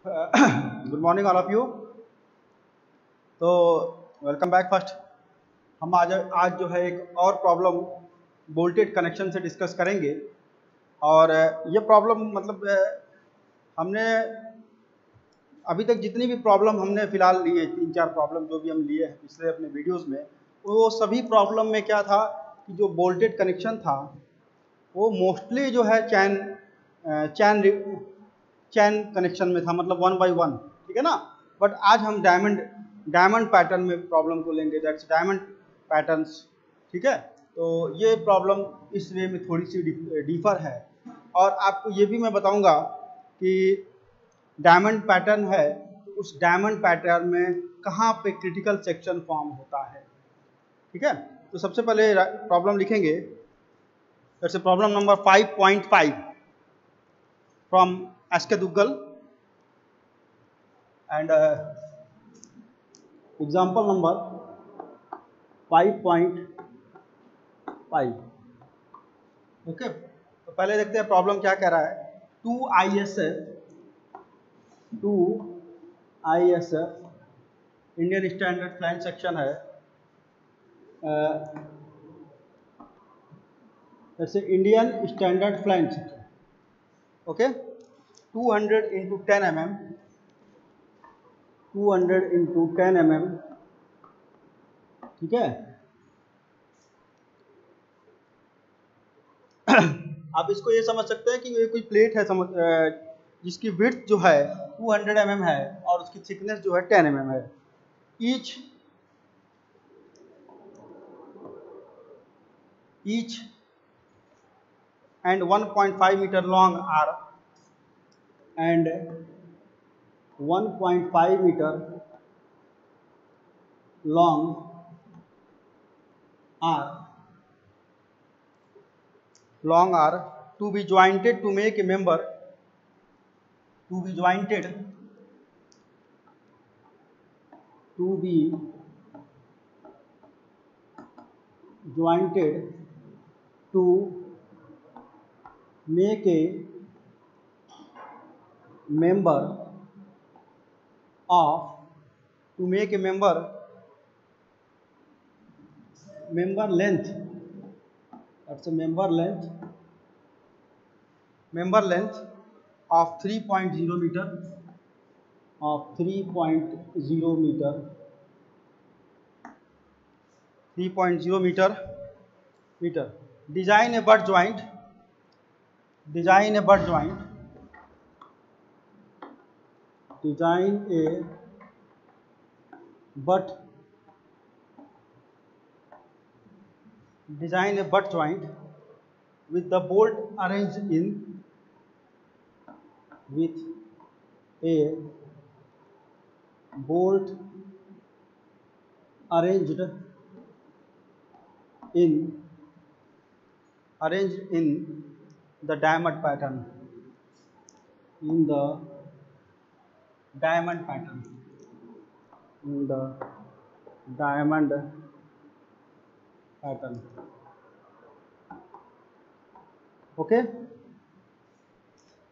Good morning all of you. तो welcome back. First हम आज जो है एक और प्रॉब्लम वोल्टेज कनेक्शन से डिस्कस करेंगे। और ये प्रॉब्लम मतलब हमने अभी तक जितनी भी प्रॉब्लम हमने फ़िलहाल लिए, 3-4 प्रॉब्लम जो भी हम लिए हैं पिछले अपने वीडियोस में, वो सभी प्रॉब्लम में क्या था कि जो वोल्टेज कनेक्शन था वो मोस्टली जो है चैन कनेक्शन में था, मतलब 1 बाई 1, ठीक है ना। बट आज हम डायमंड पैटर्न में प्रॉब्लम को लेंगे, दैट्स डायमंड पैटर्न्स, ठीक है। तो ये प्रॉब्लम इस वे में थोड़ी सी डिफर है। और आपको ये भी मैं बताऊंगा कि डायमंड पैटर्न है तो उस डायमंड पैटर्न में कहाँ पे क्रिटिकल सेक्शन फॉर्म होता है, ठीक है। तो सबसे पहले प्रॉब्लम लिखेंगे। That's problem number 5.5 from SK Duggal, and example number 5.5। Okay, तो पहले देखते हैं प्रॉब्लम क्या कह रहा है। 2 ISF Indian standard flange section है। जैसे Indian standard flange section, okay, 200 into 10 mm, 200 into 10 mm, ठीक है। आप इसको ये समझ सकते हैं कि ये कोई प्लेट है, जिसकी विड्थ जो है 200 mm है और उसकी थिकनेस जो है 10 mm है। Each and 1.5 meter long are and 1.5 meter long are to be jointed to make a member, to be jointed to make a member of member length, that's a member length of 3.0 meter, of 3.0 meter. Design a butt joint with the bolt arranged in the diamond pattern, okay.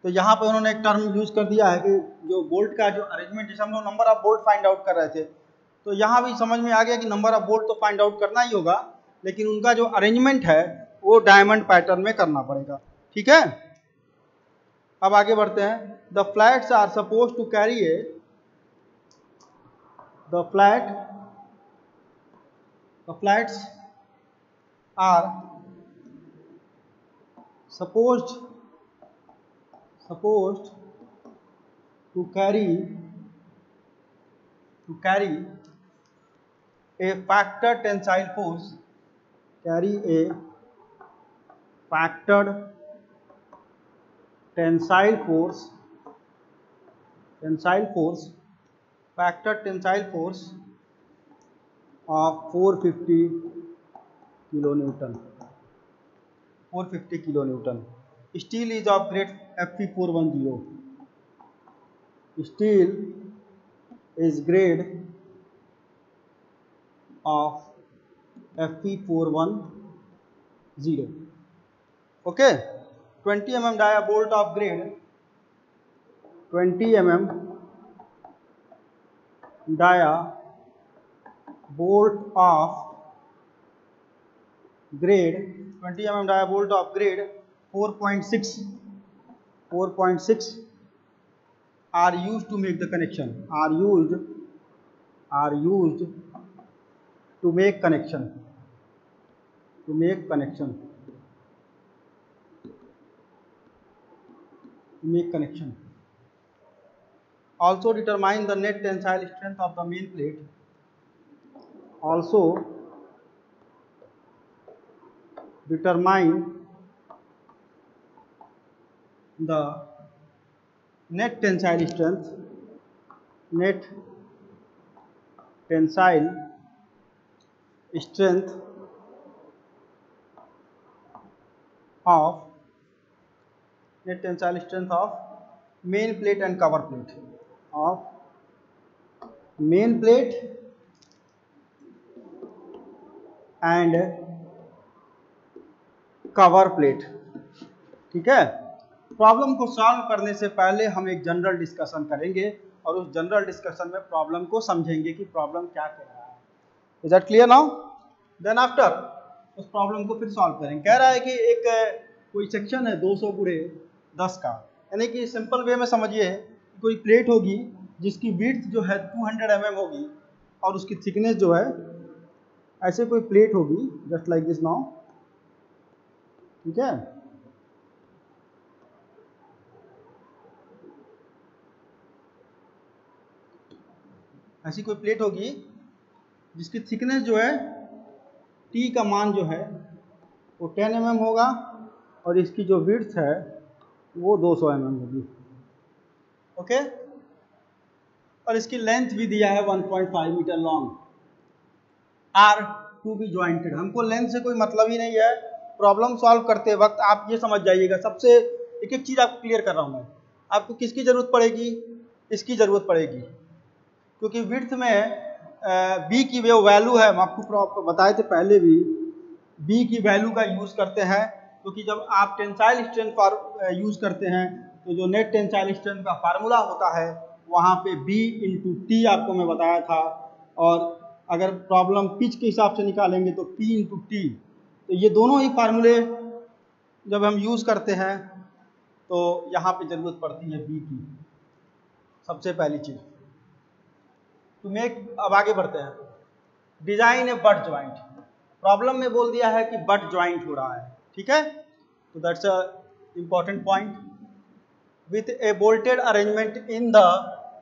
तो यहाँ पे उन्होंने एक term use कर दिया है कि जो बोल्ट का जो अरेंजमेंट, जैसे हम लोग number of bolt find out कर रहे थे, तो यहाँ भी समझ में आ गया कि नंबर ऑफ बोल्ट तो फाइंड आउट करना ही होगा, लेकिन उनका जो अरेंजमेंट है वो डायमंड पैटर्न में करना पड़ेगा, ठीक है। अब आगे बढ़ते हैं। The flats are suppose to carry the flats are supposed to carry a factor tensile force, factored tensile force of 450 kilonewton. Steel is of grade Fe410. Steel is grade of Fe410. Okay. 20 mm dia bolt of grade 20 mm dia bolt of grade 20 mm dia bolt of grade 4.6 are used to make the connection, are used to make connection, also determine the net tensile strength of the main plate, also determine the net tensile strength of main plate and cover plate, of main plate and cover plate. ठीक है, problem को solve करने से पहले हम एक general discussion करेंगे और उस जनरल डिस्कशन में प्रॉब्लम को समझेंगे कि प्रॉब्लम क्या कह रहा है। Is that clear now? Then after उस प्रॉब्लम को फिर सॉल्व करेंगे। कह रहा है कि एक कोई सेक्शन है 200 गुणे 10 का, यानी कि सिंपल वे में समझिए कोई प्लेट होगी जिसकी विड्थ जो है 200 mm होगी और उसकी थिकनेस जो है ऐसे कोई प्लेट होगी जस्ट लाइक दिस नाउ। ठीक है, ऐसी कोई प्लेट होगी जिसकी थिकनेस जो है टी का मान जो है वो 10 mm होगा और इसकी जो विड्थ है वो 200 mm होगी। ओके, और इसकी लेंथ भी दिया है 1.5 metre long, are to be jointed. हमको लेंथ से कोई मतलब ही नहीं है। प्रॉब्लम सॉल्व करते वक्त आप ये समझ जाइएगा, सबसे एक एक चीज आपको क्लियर कर रहा हूं मैं। आपको किसकी जरूरत पड़ेगी? इसकी जरूरत पड़ेगी, क्योंकि विड्थ में बी की जो वैल्यू है, हम आपको बताए थे पहले भी, बी की वैल्यू का यूज करते हैं, क्योंकि जब आप टेंसाइल स्ट्रेंथ यूज करते हैं तो जो नेट टेंसाइल स्ट्रेंथ का फार्मूला होता है वहाँ पे B इंटू टी आपको मैं बताया था, और अगर प्रॉब्लम पिच के हिसाब से निकालेंगे तो P इंटू टी। तो ये दोनों ही फार्मूले जब हम यूज करते हैं तो यहाँ पे जरूरत पड़ती है B की, सबसे पहली चीज। तो अब आगे बढ़ते हैं। Design A but joint, problem में बोल दिया है कि बट ज्वाइंट हो रहा है। ठीक है, तो that's a important point. With A bolted arrangement in the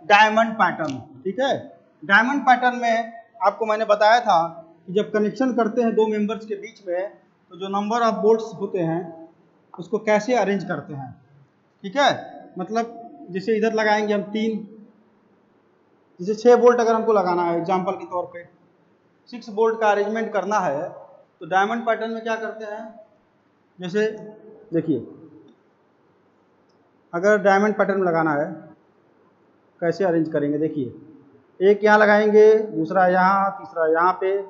diamond pattern. ठीक है, डायमंड पैटर्न में आपको मैंने बताया था कि जब कनेक्शन करते हैं दो मेंबर्स के बीच में तो जो नंबर ऑफ बोल्ट्स होते हैं उसको कैसे अरेंज करते हैं। ठीक है, मतलब जैसे इधर लगाएंगे हम 3, जैसे 6 बोल्ट अगर हमको लगाना है एग्जांपल के तौर पे, 6 बोल्ट का अरेंजमेंट करना है तो डायमंड पैटर्न में क्या करते हैं, जैसे देखिए अगर डायमंड पैटर्न लगाना है कैसे अरेंज करेंगे। देखिए एक यहाँ लगाएंगे, दूसरा यहाँ, तीसरा यहाँ पे,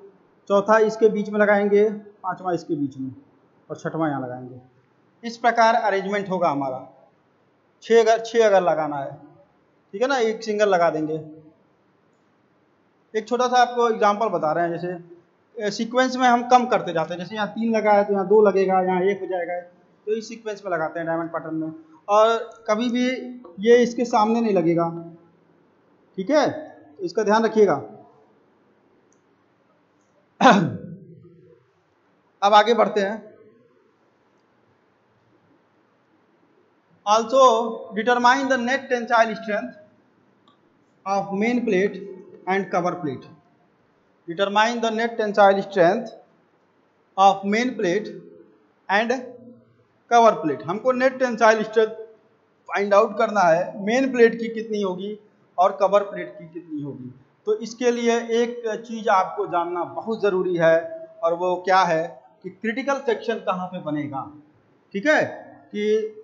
चौथा इसके बीच में लगाएंगे, पांचवा इसके बीच में और छठवां यहाँ लगाएंगे। इस प्रकार अरेंजमेंट होगा हमारा। 6 अगर लगाना है, ठीक है ना, एक सिंगल लगा देंगे। एक छोटा सा आपको एग्जांपल बता रहे हैं, जैसे सीक्वेंस में हम कम करते जाते हैं, जैसे यहाँ 3 लगा है तो यहाँ 2 लगेगा, यहाँ 1 हो जाएगा, तो इस सीक्वेंस में लगाते हैं डायमंड पैटर्न में, और कभी भी ये इसके सामने नहीं लगेगा। ठीक है, तो इसका ध्यान रखिएगा। अब आगे बढ़ते हैं। Also determine the net tensile strength of main plate and cover plate. Determine the net tensile strength of main plate and cover plate. हमको net tensile strength find out करना है, मेन प्लेट की कितनी होगी और कवर प्लेट की कितनी होगी। तो इसके लिए एक चीज आपको जानना बहुत जरूरी है, और वो क्या है कि क्रिटिकल सेक्शन कहाँ पे बनेगा। ठीक है, कि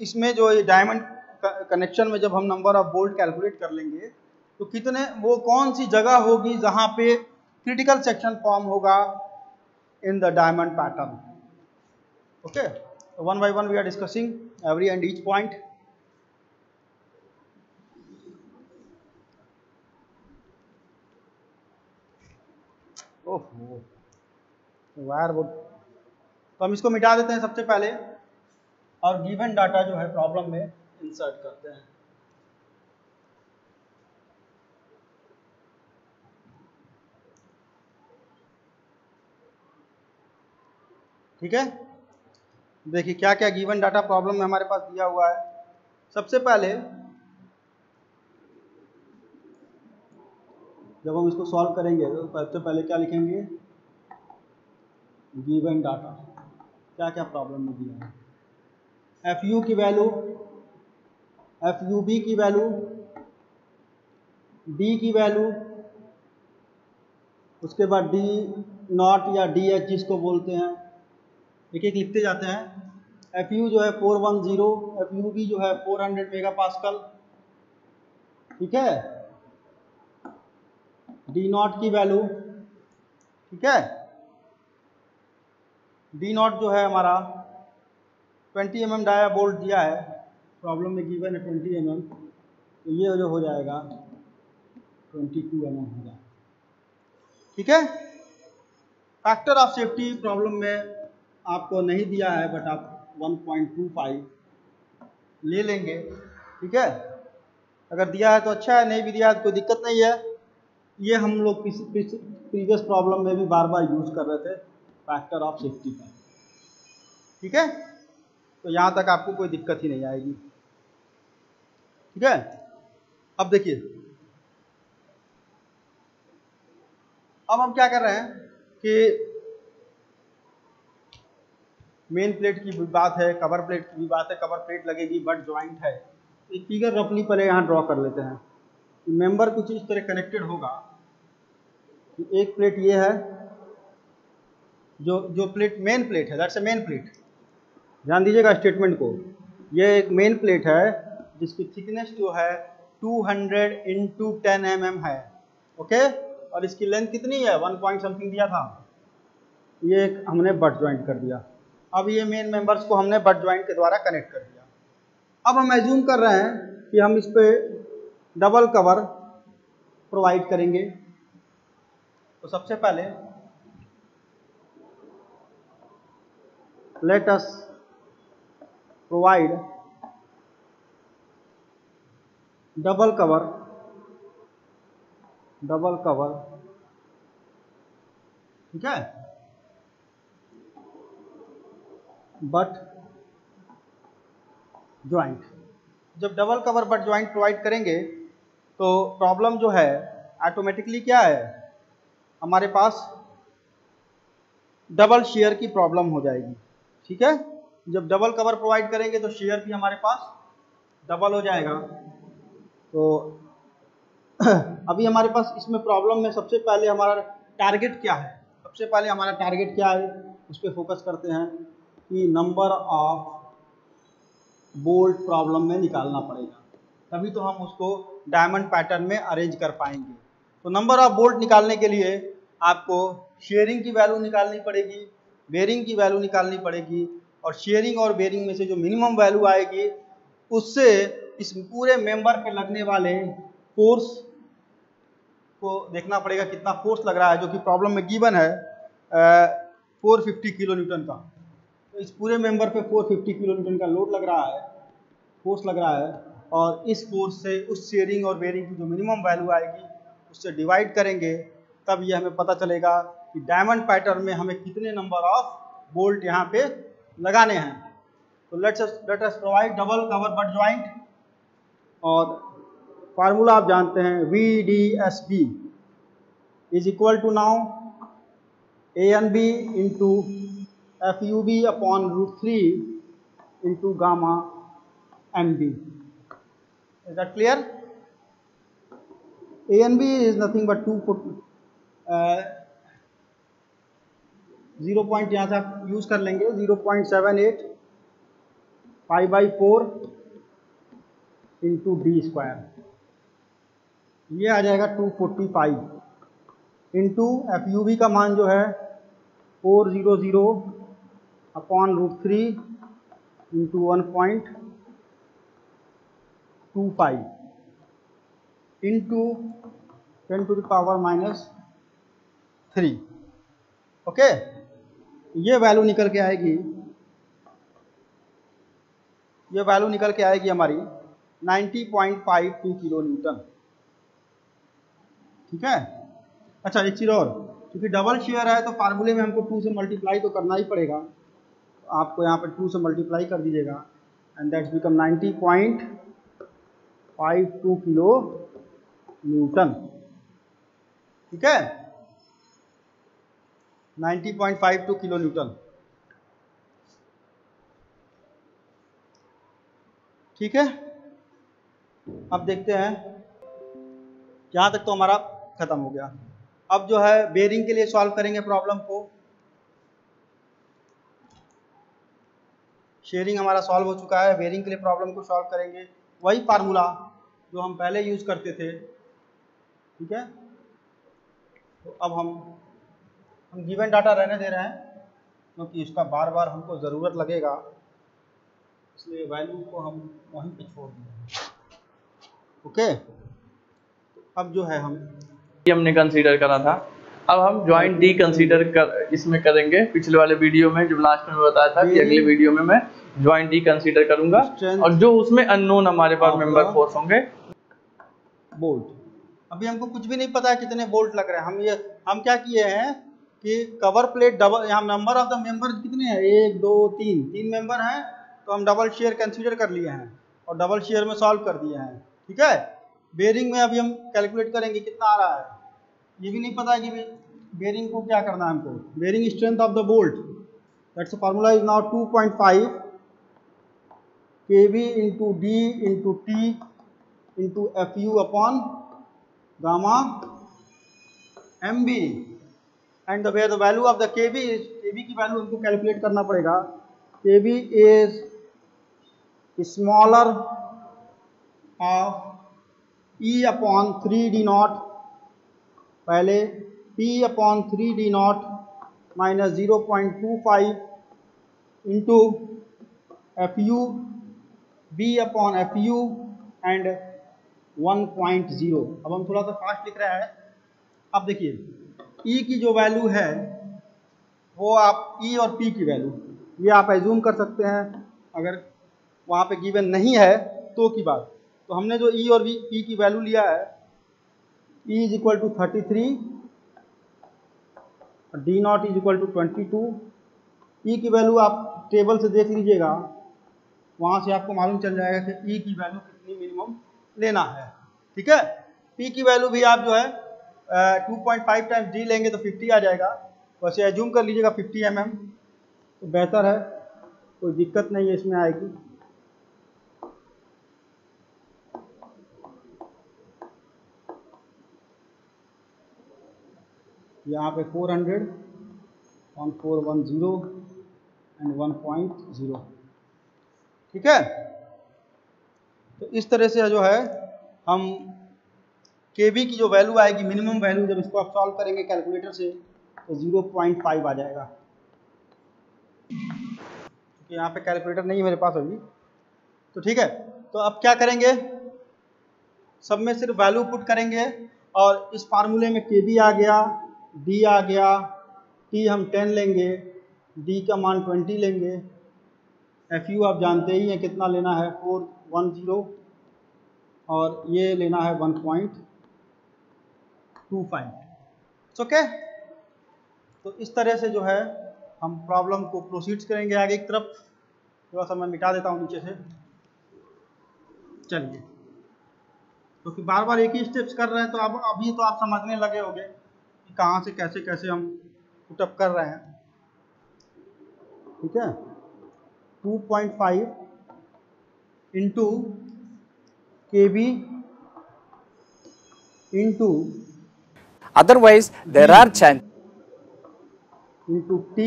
इसमें जो डायमंड कनेक्शन में जब हम नंबर ऑफ बोल्ट कैलकुलेट कर लेंगे तो कितने, वो कौन सी जगह होगी जहां पे क्रिटिकल सेक्शन फॉर्म होगा in the diamond pattern. Okay, one by one we are discussing every and each point. ओहो, वायर वो, तो हम इसको मिटा देते हैं सबसे पहले और गिवन डाटा जो है प्रॉब्लम में इंसर्ट करते हैं। ठीक है, देखिए क्या क्या गिवन डाटा प्रॉब्लम में हमारे पास दिया हुआ है। सबसे पहले जब हम इसको सॉल्व करेंगे तो सबसे पहले क्या लिखेंगे, गिवन डाटा क्या क्या प्रॉब्लम में दिया है। एफ यू की वैल्यू, एफ यू बी की वैल्यू, डी की वैल्यू, उसके बाद डी नॉट या डी एच जिसको बोलते हैं, एक एक लिखते जाते हैं। एफ यू जो है 410, एफ यू बी जो है 400 मेगा पास्कल, ठीक है। डी नॉट की वैल्यू, ठीक है, डी नॉट जो है हमारा 20 mm डाया बोल्ट दिया है, प्रॉब्लम में गिवन है 20 mm, तो ये जो हो जाएगा 22 mm हो जाएगा, ठीक है। फैक्टर ऑफ सेफ्टी प्रॉब्लम में आपको नहीं दिया है, बट आप 1.25 ले लेंगे, ठीक है। अगर दिया है तो अच्छा है, नहीं भी दिया है तो कोई दिक्कत नहीं है। ये हम लोग प्रीवियस प्रॉब्लम में भी बार बार यूज कर रहे थे फैक्टर ऑफ सेफ्टी का, ठीक है। तो यहाँ तक आपको कोई दिक्कत ही नहीं आएगी, ठीक है। अब देखिए, अब हम क्या कर रहे हैं कि मेन प्लेट की भी बात है, कवर प्लेट की भी बात है, कवर प्लेट लगेगी, बट ज्वाइंट है। एक फिगर रफली पहले यहाँ ड्रॉ कर लेते हैं। मेंबर कुछ इस तरह कनेक्टेड होगा कि एक प्लेट ये है, जो प्लेट मेन प्लेट है, दैट्स ए मेन प्लेट, ध्यान दीजिएगा स्टेटमेंट को। ये एक मेन प्लेट है जिसकी थिकनेस जो है 200 इंटू 10 mm है, ओके। और इसकी लेंथ कितनी है, 1 पॉइंट समथिंग दिया था, ये एक हमने बट ज्वाइंट कर दिया। अब ये मेन मेंबर्स को हमने बट ज्वाइंट के द्वारा कनेक्ट कर दिया। अब हम एज्यूम कर रहे हैं कि हम इस पे डबल कवर प्रोवाइड करेंगे। तो सबसे पहले late us provide double cover, ठीक है, बट ज्वाइंट। जब double cover but joint provide करेंगे तो प्रॉब्लम जो है ऑटोमेटिकली क्या है, हमारे पास डबल शेयर की प्रॉब्लम हो जाएगी, ठीक है। जब डबल कवर प्रोवाइड करेंगे तो शेयर भी हमारे पास डबल हो जाएगा। तो अभी हमारे पास इसमें प्रॉब्लम में सबसे पहले हमारा टारगेट क्या है, सबसे पहले हमारा टारगेट क्या है, उस पर फोकस करते हैं कि नंबर ऑफ बोल्ट प्रॉब्लम में निकालना पड़ेगा, तभी तो हम उसको डायमंड पैटर्न में अरेंज कर पाएंगे। तो नंबर ऑफ बोल्ट निकालने के लिए आपको शेयरिंग की वैल्यू निकालनी पड़ेगी, बेरिंग की वैल्यू निकालनी पड़ेगी, और शेयरिंग और बेरिंग में से जो मिनिमम वैल्यू आएगी उससे इस पूरे मेंबर पे लगने वाले फोर्स को देखना पड़ेगा, कितना फोर्स लग रहा है, जो कि प्रॉब्लम में गिवन है 450 किलो न्यूटन का। तो इस पूरे मेंबर पे 450 किलो न्यूटन का लोड लग रहा है, फोर्स लग रहा है, और इस फोर्स से उस शेयरिंग और बेरिंग की जो मिनिमम वैल्यू आएगी उससे डिवाइड करेंगे, तब ये हमें पता चलेगा कि डायमंड पैटर्न में हमें कितने नंबर ऑफ बोल्ट यहाँ पे लगाने हैं। तो let us provide double cover but joint, और फार्मूला आप जानते हैं VDSB is equal to now ANB into FUB upon √3 into gamma MB। Is that clear? ANB is nothing but 0 point यहाँ से आप यूज कर लेंगे, 0.78 π/4 इंटू डी स्क्वायर, ये आ जाएगा 240 पाई, इंटू FUB का मान जो है 400 अपॉन √3 इंटू 1.25 इंटू 10⁻³ ओके, ये वैल्यू निकल के आएगी, ये वैल्यू निकल के आएगी हमारी 90.52 किलो न्यूटन। ठीक है। अच्छा एक चीज़ और, क्योंकि डबल शेयर है तो फार्मूले में हमको 2 से मल्टीप्लाई तो करना ही पड़ेगा, तो आपको यहाँ पे 2 से मल्टीप्लाई कर दीजिएगा and that's become 90.52 kilo newton. ठीक है, 90.52 किलो न्यूटन। ठीक है, अब देखते हैं, यहाँ तक तो हमारा खत्म हो गया। अब जो है बेरिंग के लिए सॉल्व करेंगे प्रॉब्लम को। शेयरिंग हमारा सॉल्व हो चुका है, बेरिंग के लिए प्रॉब्लम को सॉल्व करेंगे, वही फार्मूला जो हम पहले यूज करते थे। ठीक है, तो अब हम गिवन डाटा रहने दे रहे हैं क्योंकि इसका बार बार हमको ज़रूरत लगेगा, इसलिए वैल्यू को हम वहीं पे छोड़ देंगे। ओके, तो अब जो है हमने कंसीडर करा था, अब हम ज्वाइंट डी कंसीडर कर इसमें करेंगे। पिछले वाले वीडियो में जो लास्ट में बताया था कि अगले वीडियो में मैं ज्वाइंट डी कंसीडर करूंगा और जो उसमें अननोन हमारे पास मेंबर फोर्स होंगे। बोल्ट, अभी हमको कुछ भी नहीं पता है कितने बोल्ट लग रहे हैं। हम क्या किए हैं कि कवर प्लेट डबल, यहाँ नंबर ऑफ द मेंबर कितने हैं, 1 2 3 3 मेंबर हैं, तो हम डबल शेयर कंसीडर कर लिए हैं और डबल शेयर में सॉल्व कर दिए हैं। ठीक है, बेरिंग में अभी हम कैलकुलेट करेंगे कितना आ रहा है, ये भी नहीं पता है कि बेरिंग को क्या करना है हमको। Bearing strength of the bolt, that's formula is now 2.5 kb into D into T into F U upon gamma M B and the value of the kb is, kb की वैल्यू हमको calculate करना पड़ेगा। kb is smaller of E upon 3d naught, पहले P अपॉन 3d नॉट minus 0.25 into F U B upon F U and 1.0। अब हम थोड़ा सा फास्ट लिख रहे हैं। अब देखिए E की जो वैल्यू है वो आप E और P की वैल्यू ये आप एज्यूम कर सकते हैं, अगर वहाँ पे गिवन नहीं है तो की बात। तो हमने जो E और P की वैल्यू लिया है, E is equal to 33, D naught is equal to 22। E की वैल्यू आप टेबल से देख लीजिएगा, वहाँ से आपको मालूम चल जाएगा कि E की वैल्यू कितनी मिनिमम लेना है। ठीक है, P की वैल्यू भी आप जो है 2.5 टाइम्स D लेंगे तो 50 आ जाएगा, वैसे एज्यूम कर लीजिएगा 50 mm, तो बेहतर है, कोई दिक्कत नहीं है इसमें आएगी। यहाँ पे 400 1410 एंड 1.0। ठीक है, तो इस तरह से जो है हम kb की जो वैल्यू आएगी मिनिमम वैल्यू, जब इसको आप सॉल्व करेंगे कैलकुलेटर से तो 0.5 आ जाएगा। क्योंकि यहाँ पे कैलकुलेटर नहीं है मेरे पास अभी, तो ठीक है। तो अब क्या करेंगे, सब में सिर्फ वैल्यू पुट करेंगे और इस फार्मूले में kb आ गया, d आ गया, t हम 10 लेंगे, d का मान 20 लेंगे, fu आप जानते ही हैं कितना लेना है 410 और ये लेना है 1.25। ओके, तो इस तरह से जो है हम प्रॉब्लम को प्रोसीड करेंगे आगे की तरफ। थोड़ा सा मैं मिटा देता हूँ नीचे से, चलिए, क्योंकि बार बार एक ही स्टेप्स कर रहे हैं तो अब अभी तो आप समझने लगे होंगे कि कहाँ से कैसे कैसे हम पुटअप कर रहे हैं। ठीक है, 2.5 into kb into otherwise there are chances into t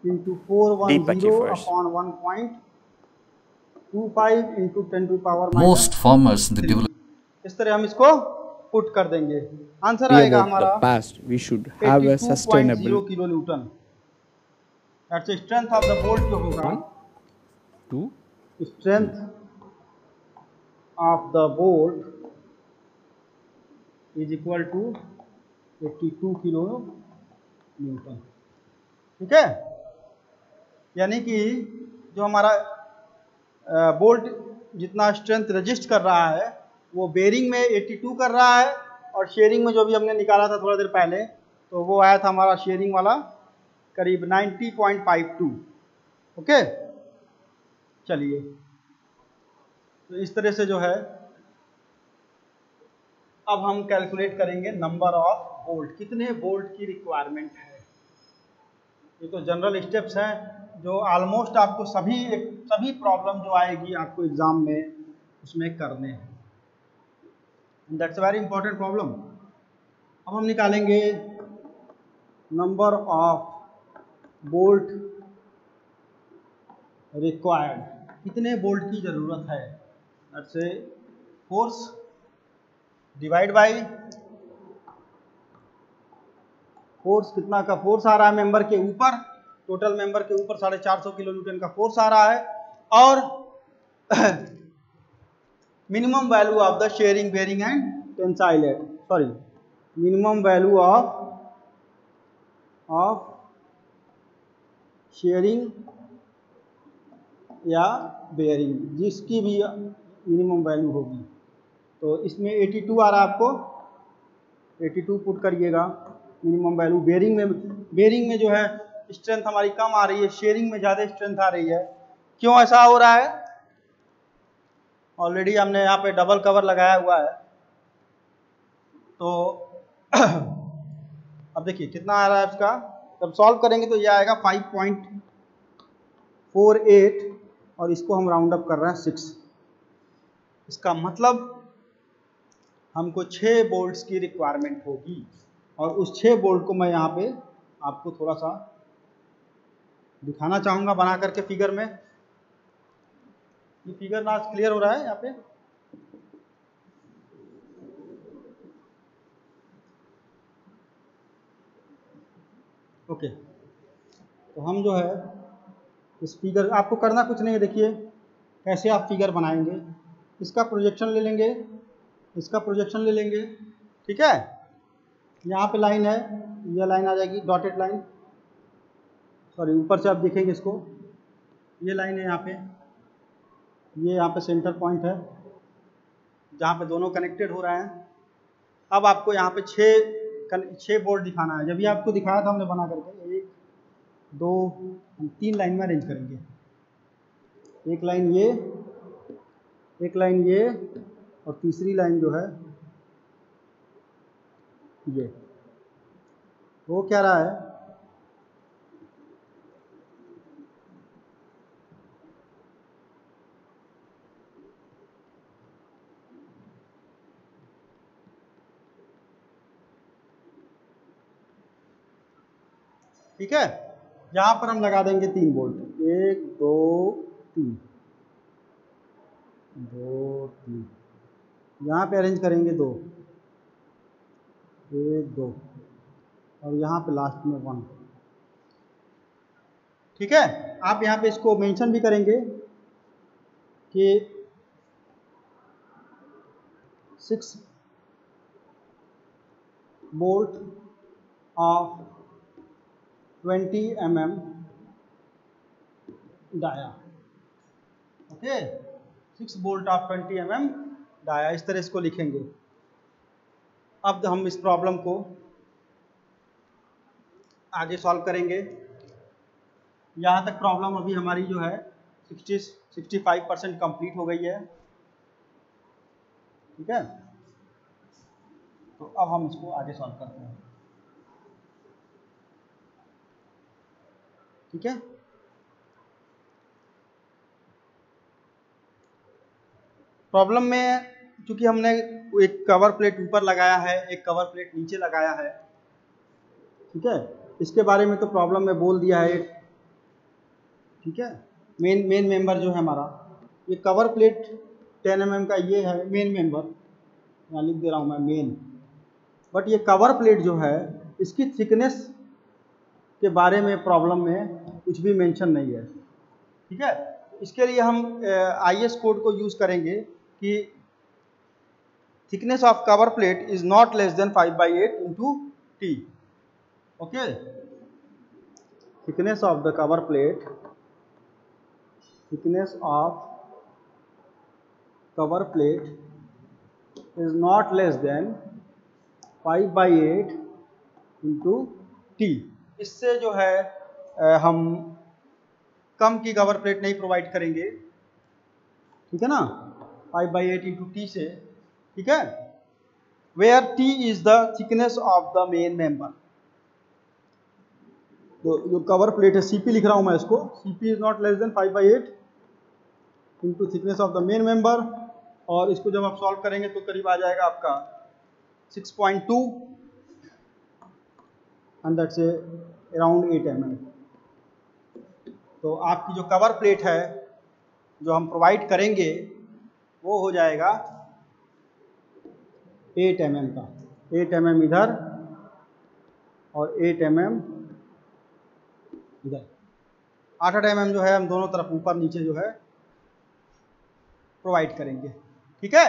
into 410 upon 1.25 into 10 to power Most farmers they develop. इस तरह हम इसको पुट कर देंगे। आंसर आएगा हमारा past we should have a sustainable 82.0 kilo newton. That's strength of the bolt जो होगा, to strength of the bolt is equal to 82 kilo newton. ठीक है, यानी कि जो हमारा बोल्ट जितना स्ट्रेंथ रजिस्ट कर रहा है वो बेरिंग में 82 कर रहा है, और शेयरिंग में जो भी हमने निकाला था थोड़ा देर पहले तो वो आया था हमारा शेयरिंग वाला करीब 90.52। ओके, चलिए, तो इस तरह से जो है अब हम कैलकुलेट करेंगे नंबर ऑफ बोल्ट, कितने बोल्ट की रिक्वायरमेंट है। ये तो जनरल स्टेप्स हैं जो ऑलमोस्ट आपको सभी प्रॉब्लम जो आएगी आपको एग्जाम में उसमें करने हैं। That's a very important problem. अब हम निकालेंगे नंबर ऑफ बोल्ट रिक्वायर्ड, कितने बोल्ट की जरूरत है। That's a force divide by force, कितना का फोर्स आ रहा है मेंबर के ऊपर, टोटल मेंबर के ऊपर 450 किलो न्यूटन का फोर्स आ रहा है, और minimum value of the shearing bearing and tensile, sorry minimum value of shearing या बेयरिंग, जिसकी भी मिनिमम वैल्यू होगी। तो इसमें 82 आ रहा है, आपको 82 पुट करिएगा मिनिमम वैल्यू। बेरिंग में जो है स्ट्रेंथ हमारी कम आ रही है, शेयरिंग में ज़्यादा स्ट्रेंथ आ रही है। क्यों ऐसा हो रहा है? ऑलरेडी हमने यहाँ पे डबल कवर लगाया हुआ है, तो अब देखिए कितना आ रहा है इसका, जब सॉल्व करेंगे तो ये आएगा 5.48, और इसको हम राउंड अप कर रहे हैं 6। इसका मतलब हमको 6 बोल्ट्स की रिक्वायरमेंट होगी, और उस 6 बोल्ट को मैं यहाँ पे आपको थोड़ा सा दिखाना चाहूँगा बना करके फिगर में। ये फिगर ना क्लियर हो रहा है यहाँ पे? ओके, तो हम जो है इस फिगर, आपको करना कुछ नहीं है, देखिए कैसे आप फिगर बनाएंगे। इसका प्रोजेक्शन ले लेंगे, इसका प्रोजेक्शन ले लेंगे, ठीक है। यहाँ पे लाइन है, यह लाइन आ जाएगी डॉटेड लाइन, सॉरी ऊपर से आप देखेंगे इसको, ये लाइन है यहाँ पे, ये यहाँ पे सेंटर पॉइंट है जहाँ पे दोनों कनेक्टेड हो रहे हैं। अब आपको यहाँ पे 6 बोल्ट दिखाना है। जब भी आपको दिखाया था हमने बना करके, 1 2 हम 3 लाइन में अरेंज करेंगे, एक लाइन ये, एक लाइन ये, और तीसरी लाइन जो है ये। वो क्या रहा है, ठीक है। यहाँ पर हम लगा देंगे 3 बोल्ट, 1 2 3, 2 3, यहाँ पे अरेंज करेंगे 2, 1 2, और यहाँ पे लास्ट में 1, ठीक है। आप यहाँ पे इसको मेंशन भी करेंगे कि 6 bolt of 20 mm dia, okay, 6 bolt of 20 mm dia, इस तरह इसको लिखेंगे। अब हम इस प्रॉब्लम को आगे सॉल्व करेंगे। यहाँ तक प्रॉब्लम अभी हमारी जो है 65% कंप्लीट हो गई है, ठीक है। तो अब हम इसको आगे सॉल्व करते हैं, ठीक है। प्रॉब्लम में चूंकि हमने एक कवर प्लेट ऊपर लगाया है, एक कवर प्लेट नीचे लगाया है, ठीक है। इसके बारे में तो प्रॉब्लम में बोल दिया है, ठीक है। मेन मेंबर जो है हमारा, ये कवर प्लेट 10 mm का ये है मेन मेंबर, यहाँ लिख दे रहा हूँ मैं मेन। बट ये कवर प्लेट जो है इसकी थिकनेस के बारे में प्रॉब्लम में कुछ भी मेंशन नहीं है, ठीक है। इसके लिए हम IS कोड को यूज़ करेंगे कि thickness of cover plate is not less than 5/8 × T, okay. thickness of the cover plate, thickness of cover plate is not less than 5/8 into T। इससे जो है हम कम की कवर प्लेट नहीं प्रोवाइड करेंगे, ठीक है ना, 5/8 into T से, ठीक है। Where T is the thickness of the main member, तो जो कवर प्लेट है CP लिख रहा हूं मैं इसको, CP is not less than 5/8 into thickness of the main member, और इसको जब आप सॉल्व करेंगे तो करीब आ जाएगा आपका 6.2 एंड दैट्स अराउंड 8 mm। तो आपकी जो कवर प्लेट है जो हम प्रोवाइड करेंगे वो हो जाएगा 8 mm का, 8 mm इधर और 8 mm इधर, 8 mm जो है हम दोनों तरफ ऊपर नीचे जो है प्रोवाइड करेंगे, ठीक है।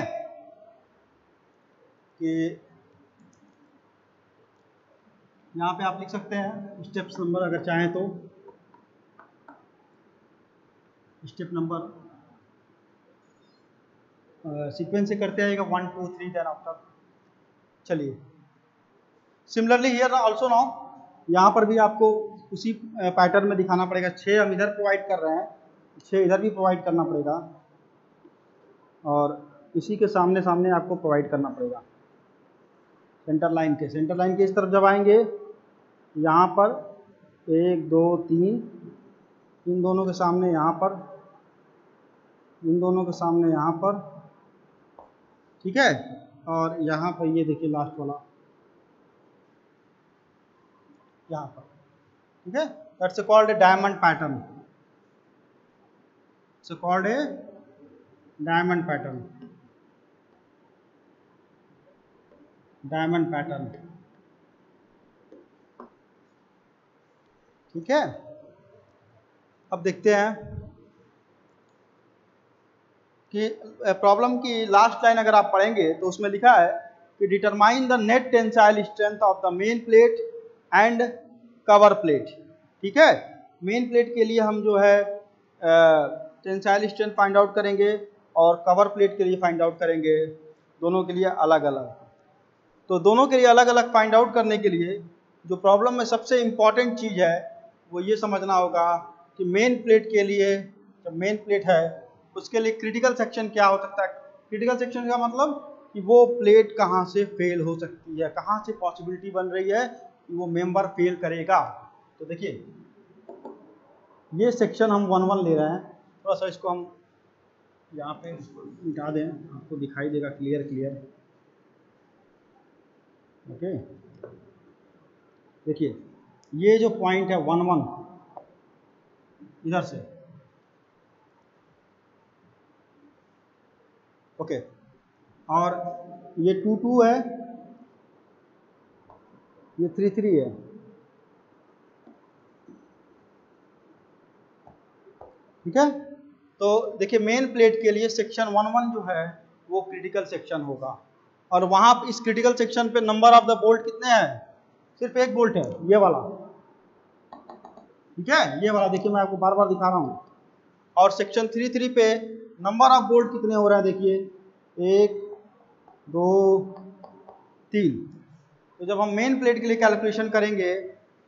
कि यहाँ पे आप लिख सकते हैं स्टेप्स नंबर अगर चाहें तो, स्टेप नंबर सीक्वेंस से करते आएगा 1 2 3 देन आफ्टर। चलिए सिमिलरली हियर आल्सो नाउ, यहाँ पर भी आपको उसी पैटर्न में दिखाना पड़ेगा। 6 हम इधर प्रोवाइड कर रहे हैं, 6 इधर भी प्रोवाइड करना पड़ेगा, और इसी के सामने सामने आपको प्रोवाइड करना पड़ेगा सेंटर लाइन के। सेंटर लाइन के इस तरफ जब आएंगे, यहाँ पर 1 2 3, इन दोनों के सामने यहाँ पर, इन दोनों के सामने यहाँ पर, ठीक है। और यहाँ पर ये देखिए लास्ट वाला यहाँ पर, ठीक है। That's called a diamond pattern, it's called a diamond pattern, diamond pattern, ठीक है। अब देखते हैं कि प्रॉब्लम की लास्ट लाइन अगर आप पढ़ेंगे तो उसमें लिखा है कि determine the net tensile strength of the main plate and cover plate, ठीक है। मेन प्लेट के लिए हम जो है टेंसाइल स्ट्रेंथ फाइंड आउट करेंगे और कवर प्लेट के लिए फाइंड आउट करेंगे, दोनों के लिए अलग अलग। तो दोनों के लिए अलग अलग फाइंड आउट करने के लिए जो प्रॉब्लम में सबसे इम्पॉर्टेंट चीज़ है वो ये समझना होगा कि मेन प्लेट के लिए, जब मेन प्लेट है उसके लिए क्रिटिकल सेक्शन क्या हो सकता है। क्रिटिकल सेक्शन का मतलब कि वो प्लेट कहाँ से फेल हो सकती है, कहाँ से पॉसिबिलिटी बन रही है कि वो मेंबर फेल करेगा। तो देखिए ये सेक्शन हम 1 1 ले रहे हैं, थोड़ा सा इसको हम यहाँ पे मिटा दें, आपको दिखाई देगा क्लियर क्लियर। ओके, देखिए ये जो पॉइंट है 1 1 इधर से, ओके, और ये 2 2 है, ये 3 3 है, ठीक है। तो देखिए मेन प्लेट के लिए सेक्शन 1 1 जो है वो क्रिटिकल सेक्शन होगा, और वहाँ इस क्रिटिकल सेक्शन पे नंबर ऑफ द बोल्ट कितने हैं, सिर्फ 1 बोल्ट है, ये वाला, ठीक है, ये वाला। देखिए मैं आपको बार बार दिखा रहा हूँ। और सेक्शन 3 3 पे नंबर ऑफ बोल्ट कितने हो रहा है, देखिए 1 2 3। तो जब हम मेन प्लेट के लिए कैलकुलेशन करेंगे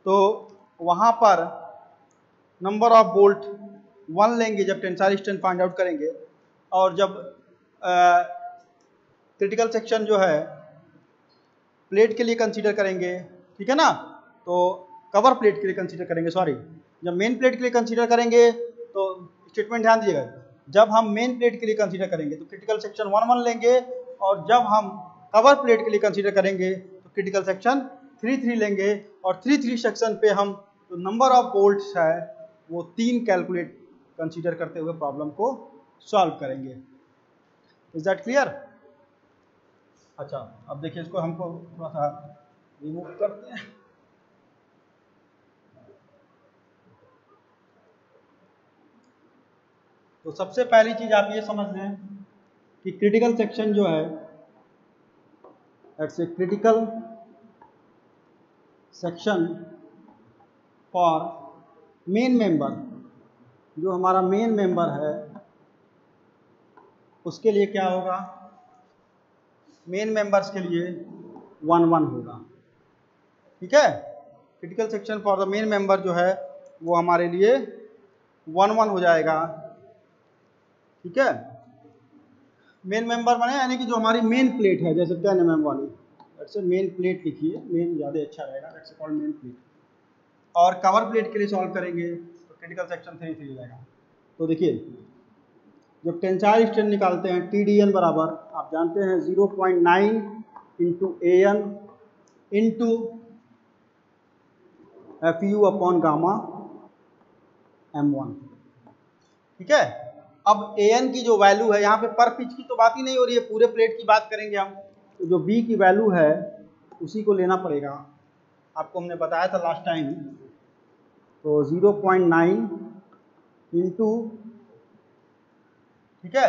तो वहाँ पर नंबर ऑफ बोल्ट 1 लेंगे जब टेंसाइल स्ट्रेंथ फाइंड आउट करेंगे, और जब क्रिटिकल सेक्शन जो है प्लेट के लिए कंसीडर करेंगे, ठीक है ना, तो कवर प्लेट के लिए कंसीडर करेंगे, सॉरी, जब मेन प्लेट के लिए कंसीडर करेंगे तो स्टेटमेंट ध्यान दीजिएगा, जब हम मेन प्लेट के लिए कंसीडर करेंगे तो क्रिटिकल सेक्शन 1 1 लेंगे, और जब हम कवर प्लेट के लिए कंसीडर करेंगे तो क्रिटिकल सेक्शन 3 3 लेंगे, और 3 3 सेक्शन पे हम जो नंबर ऑफ बोल्ट्स है वो 3 कैलकुलेट कंसीडर करते हुए प्रॉब्लम को सॉल्व करेंगे। Is that clear? अच्छा, अब देखिए इसको हमको थोड़ा सा रिमूव करते हैं। तो सबसे पहली चीज आप ये समझ लें कि क्रिटिकल सेक्शन जो है, that's a critical section for main member, जो हमारा मेन मेंबर है उसके लिए क्या होगा, मेन मेंबर्स के लिए 1 1 होगा। ठीक है, critical section for the main member जो है वो हमारे लिए 1 1 हो जाएगा। ठीक है, मेन मेंबर माने यानी कि जो हमारी मेन प्लेट है, जैसे 10 mm वाली, ऐसे मेन प्लेट लिखिए, मेन ज़्यादा अच्छा रहेगा, दैट्स कॉल्ड मेन प्लेट। और कवर प्लेट के लिए सॉल्व करेंगे तो क्रिटिकल सेक्शन 3 3 हो जाएगा। तो देखिए जब टेंसाइल स्ट्रेंथ निकालते हैं TDN बराबर आप जानते हैं 0.9 into AN into FU upon gamma M1। ठीक है, अब AN की जो वैल्यू है, यहाँ पे पर पिच की तो बात ही नहीं हो रही है, पूरे प्लेट की बात करेंगे हम, तो जो B की वैल्यू है उसी को लेना पड़ेगा, आपको हमने बताया था लास्ट टाइम। तो 0.9 इंटू, ठीक है,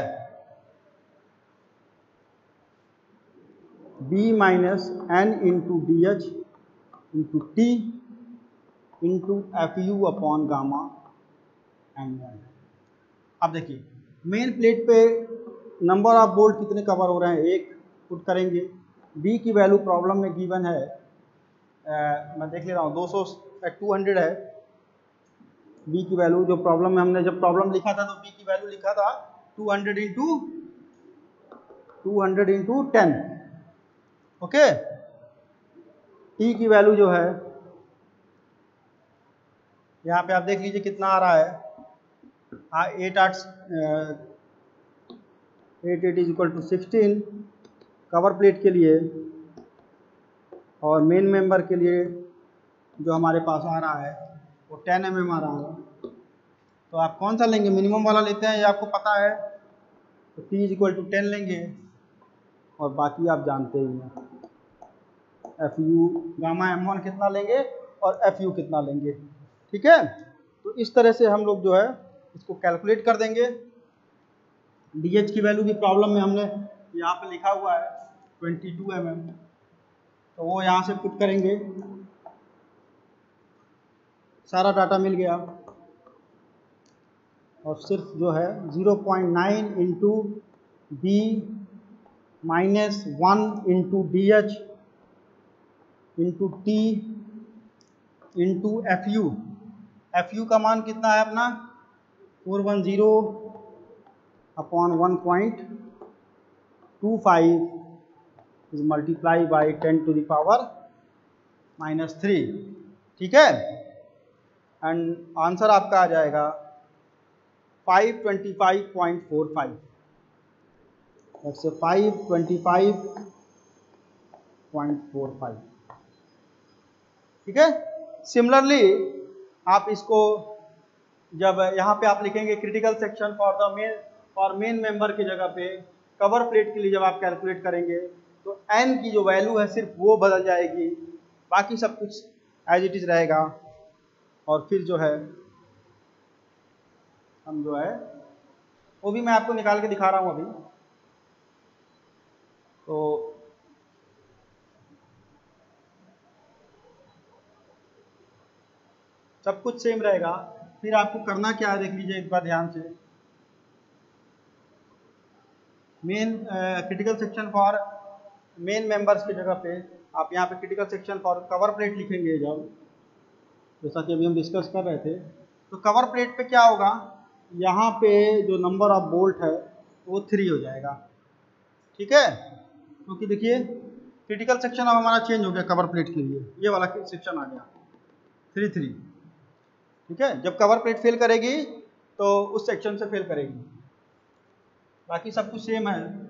B minus N into DH into T into FU upon gamma M1। अब देखिए मेन प्लेट पे नंबर ऑफ बोल्ट कितने कवर हो रहे हैं, 1 पुट करेंगे। B की वैल्यू प्रॉब्लम में गिवन है, मैं देख ले रहा हूँ 200 है B की वैल्यू, जो प्रॉब्लम में हमने जब प्रॉब्लम लिखा था तो B की वैल्यू लिखा था 200 इंटू 10। ओके, T की वैल्यू जो है यहाँ पे आप देख लीजिए कितना आ रहा है, 8 is equal to 16 cover plate के लिए, और मेन मेंबर के लिए जो हमारे पास आ रहा है वो 10 mm आ रहा है। तो आप कौन सा लेंगे, मिनिमम वाला लेते हैं, ये आपको पता है, तो T इज इक्वल टू 10 लेंगे, और बाकी आप जानते ही हैं FU गामा M1 कितना लेंगे और FU कितना लेंगे। ठीक है, तो इस तरह से हम लोग जो है इसको कैलकुलेट कर देंगे। DH की वैल्यू भी प्रॉब्लम में हमने यहाँ पे लिखा हुआ है 22 mm, तो वो यहाँ से पुट करेंगे, सारा डाटा मिल गया, और सिर्फ जो है 0.9 इंटू B माइनस 1 into DH into T into FU का मान कितना है अपना 410 upon 1.25 is multiply by 10 to the power -3। ठीक है, एंड आंसर आपका आ जाएगा 525.45, that's 525.45। ठीक है, सिमिलरली आप इसको जब यहाँ पे आप लिखेंगे critical section for main member की जगह पे कवर प्लेट के लिए जब आप कैलकुलेट करेंगे तो N की जो वैल्यू है सिर्फ वो बदल जाएगी, बाकी सब कुछ एज इट इज रहेगा। और फिर जो है हम जो है वो भी मैं आपको निकाल के दिखा रहा हूँ अभी। तो सब कुछ सेम रहेगा, फिर आपको करना क्या है देख लीजिए एक बार ध्यान से। Main critical section for main members की जगह पे आप यहाँ पे critical section for cover plate लिखेंगे, जब जैसा कि अभी हम डिस्कस कर रहे थे, तो कवर प्लेट पे क्या होगा, यहाँ पे जो नंबर ऑफ बोल्ट है वो 3 हो जाएगा। ठीक है, क्योंकि देखिए क्रिटिकल सेक्शन अब हमारा चेंज हो गया कवर प्लेट के लिए, ये वाला सेक्शन आ गया 3 3। ठीक है, जब कवर प्लेट फेल करेगी तो उस सेक्शन से फेल करेगी, बाकी सब कुछ सेम है।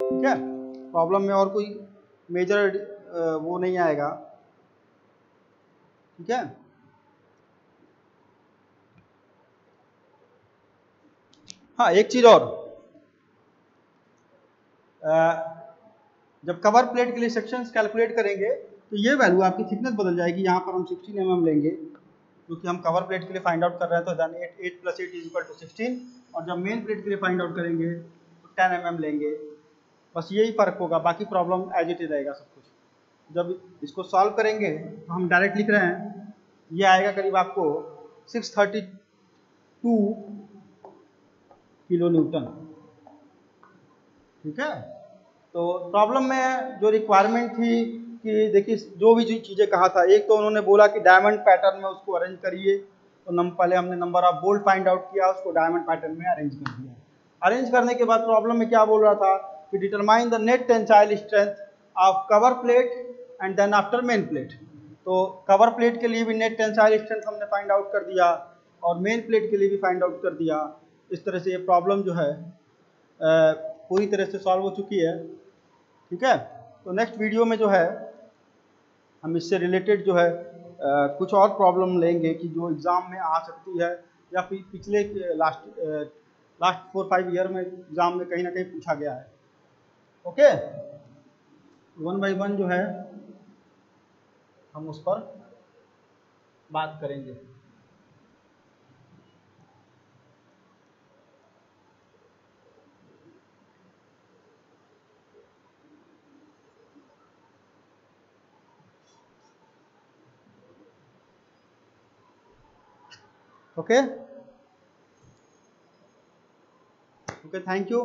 ठीक है, प्रॉब्लम में और कोई मेजर वो नहीं आएगा। ठीक है, हाँ एक चीज और, जब कवर प्लेट के लिए सेक्शंस कैलकुलेट करेंगे तो ये वैल्यू आपकी थिकनेस बदल जाएगी। यहाँ पर हम 16 mm लेंगे क्योंकि हम कवर प्लेट के लिए फाइंड आउट कर रहे हैं, तो 8 + 8 = 16, और जब मेन प्लेट के लिए फाइंड आउट करेंगे तो 10 mm लेंगे। बस यही फर्क होगा, बाकी प्रॉब्लम एज इट इज रहेगा सब कुछ। जब इसको सॉल्व करेंगे तो हम डायरेक्ट लिख रहे हैं, ये आएगा करीब आपको 632 किलो न्यूटन। ठीक है, तो प्रॉब्लम में जो रिक्वायरमेंट थी कि देखिए जो भी चीज़ें कहा था, एक तो उन्होंने बोला कि डायमंड पैटर्न में उसको अरेंज करिए, तो पहले हमने number of bolt find out किया, उसको डायमंड पैटर्न में अरेंज कर दिया। अरेंज करने के बाद प्रॉब्लम में क्या बोल रहा था कि determine the net tensile strength of cover plate and then after main plate. तो कवर प्लेट के लिए भी नेट टेंसाइल स्ट्रेंथ हमने फाइंड आउट कर दिया और मेन प्लेट के लिए भी फाइंड आउट कर दिया। इस तरह से ये प्रॉब्लम जो है पूरी तरह से सॉल्व हो चुकी है। ठीक है, तो नेक्स्ट वीडियो में जो है हम इससे रिलेटेड जो है कुछ और प्रॉब्लम लेंगे कि जो एग्ज़ाम में आ सकती है या फिर पिछले लास्ट 4-5 ईयर में एग्ज़ाम में कहीं ना कहीं पूछा गया है। ओके, 1 बाय 1 जो है हम उस पर बात करेंगे। Okay, thank you.